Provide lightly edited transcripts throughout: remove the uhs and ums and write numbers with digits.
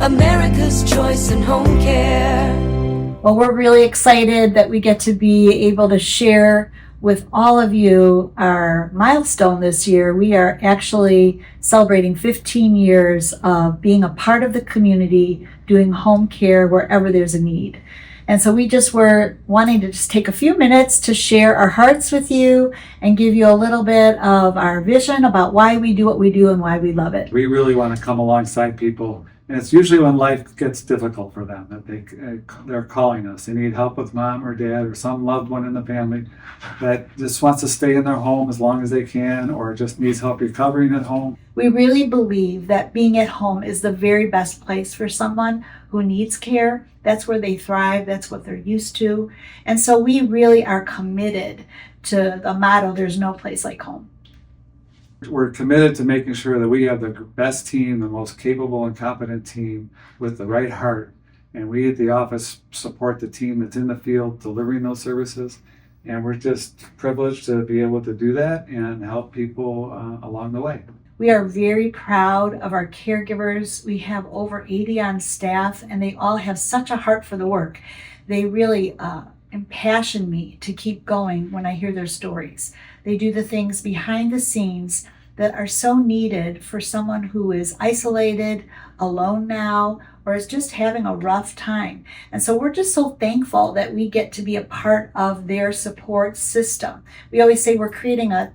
America's choice in home care. Well, we're really excited that we get to be able to share with all of you our milestone this year. We are actually celebrating 15 years of being a part of the community, doing home care wherever there's a need. And so we just were wanting to just take a few minutes to share our hearts with you and give you a little bit of our vision about why we do what we do and why we love it. We really want to come alongside people. And it's usually when life gets difficult for them that they're calling us. They need help with mom or dad or some loved one in the family that just wants to stay in their home as long as they can, or just needs help recovering at home. We really believe that being at home is the very best place for someone who needs care. That's where they thrive. That's what they're used to. And so we really are committed to the motto, there's no place like home. We're committed to making sure that we have the best team, the most capable and competent team with the right heart. And we at the office support the team that's in the field delivering those services. And we're just privileged to be able to do that and help people along the way. We are very proud of our caregivers. We have over 80 on staff, and they all have such a heart for the work. They really impassion me to keep going when I hear their stories. They do the things behind the scenes that are so needed for someone who is isolated, alone now, or is just having a rough time. And so we're just so thankful that we get to be a part of their support system. We always say we're creating a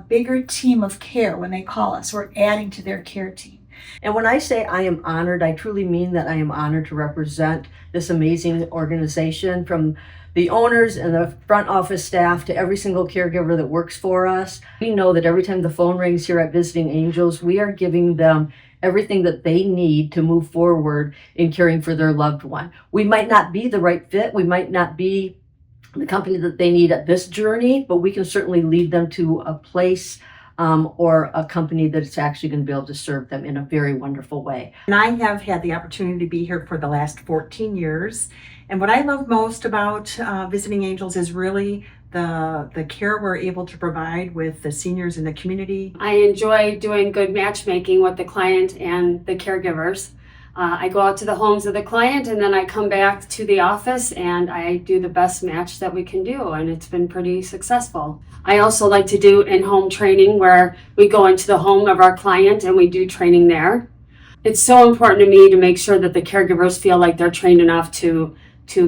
bigger team of care when they call us. We're adding to their care team. And when I say I am honored, I truly mean that I am honored to represent this amazing organization, from the owners and the front office staff to every single caregiver that works for us. We know that every time the phone rings here at Visiting Angels, we are giving them everything that they need to move forward in caring for their loved one. We might not be the right fit. We might not be the company that they need at this journey, but we can certainly lead them to a place or a company that's actually going to be able to serve them in a very wonderful way. And I have had the opportunity to be here for the last 14 years. And what I love most about Visiting Angels is really the care we're able to provide with the seniors in the community. I enjoy doing good matchmaking with the client and the caregivers. I go out to the homes of the client, and then I come back to the office and I do the best match that we can do, and it's been pretty successful. I also like to do in-home training where we go into the home of our client and we do training there. It's so important to me to make sure that the caregivers feel like they're trained enough to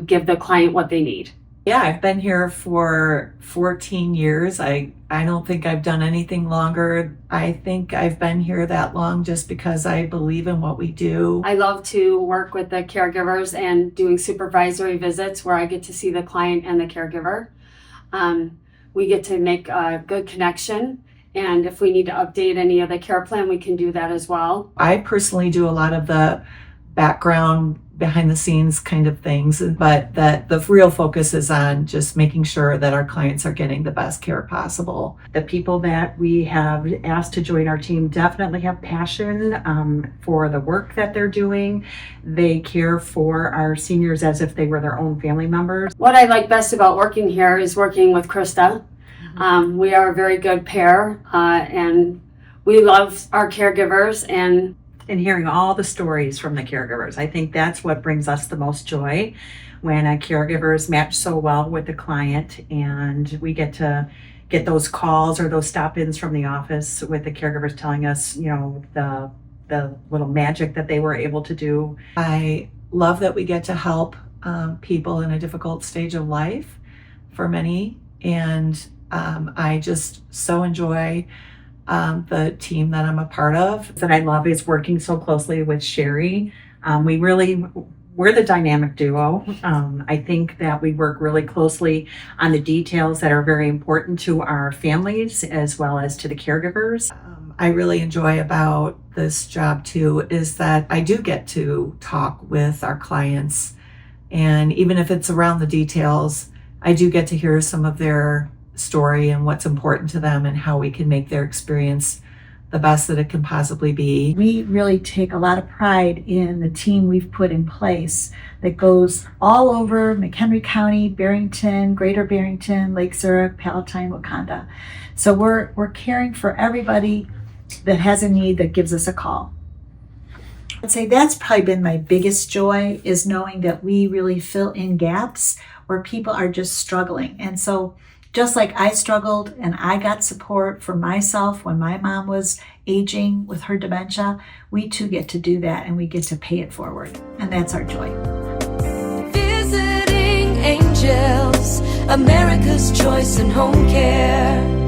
give the client what they need. Yeah, I've been here for 14 years. I don't think I've done anything longer. I think I've been here that long just because I believe in what we do. I love to work with the caregivers and doing supervisory visits where I get to see the client and the caregiver. We get to make a good connection. And if we need to update any of the care plan, we can do that as well. I personally do a lot of the background, behind the scenes kind of things, but that the real focus is on just making sure that our clients are getting the best care possible. The people that we have asked to join our team definitely have passion for the work that they're doing. They care for our seniors as if they were their own family members. What I like best about working here is working with Krista. We are a very good pair, and we love our caregivers and hearing all the stories from the caregivers. I think that's what brings us the most joy, when caregivers match so well with the client and we get to get those calls or those stop-ins from the office with the caregivers telling us, the little magic that they were able to do. I love that we get to help people in a difficult stage of life for many, and I just so enjoy the team that I'm a part of. That I love is working so closely with Sherry. We're the dynamic duo. I think that we work really closely on the details that are very important to our families as well as to the caregivers. I really enjoy about this job too is that I do get to talk with our clients, and even if it's around the details, I do get to hear some of their story and what's important to them and how we can make their experience the best that it can possibly be. We really take a lot of pride in the team we've put in place that goes all over McHenry County, Barrington, Greater Barrington, Lake Zurich, Palatine, Wakanda. So we're caring for everybody that has a need that gives us a call. I'd say that's probably been my biggest joy, is knowing that we really fill in gaps where people are just struggling. And so just like I struggled and I got support for myself when my mom was aging with her dementia, we too get to do that, and we get to pay it forward. And that's our joy. Visiting angels, America's choice in home care.